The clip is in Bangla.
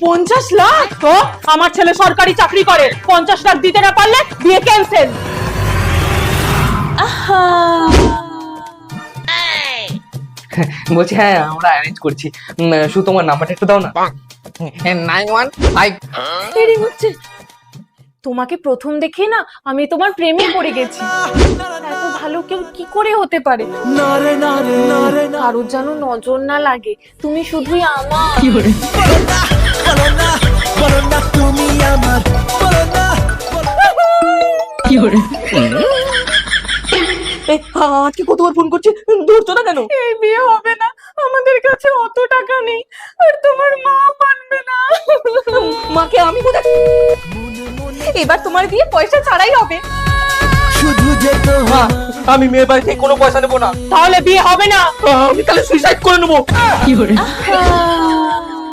50 লাখ? তো আমার ছেলে সরকারি চাকরি করে, 50 লাখ দিতে না পারলে বিয়ে ক্যান্সেল। বলছি হ্যাঁ আমরা অ্যারেঞ্জ করছি। শুধু তোমার নাম্বারটা একটু দাও না। 915। দেরি হচ্ছে। তোমাকে প্রথম দেখে না আমি তোমার প্রেমে পড়ে গেছি। এত ভালো কেউ কি করে হতে পারে? কারোর যেন নজর না লাগে, তুমি শুধুই আমার। আজকে কতবার ফোন করছি, ধরছো না কেন? এই বিয়ে হবে না, আমাদের কাছে অত টাকা নেই, আর তোমার মা মানবে না। মাকে আমি কোথায়? এবার তোমার বিয়ে পয়সা ছাড়াই হবে। মা, আমি মেয়ের বাড়ি থেকে কোনো পয়সা নেবো না। তাহলে বিয়ে হবে না। আমি তাহলে সুইসাইড করে নেবো।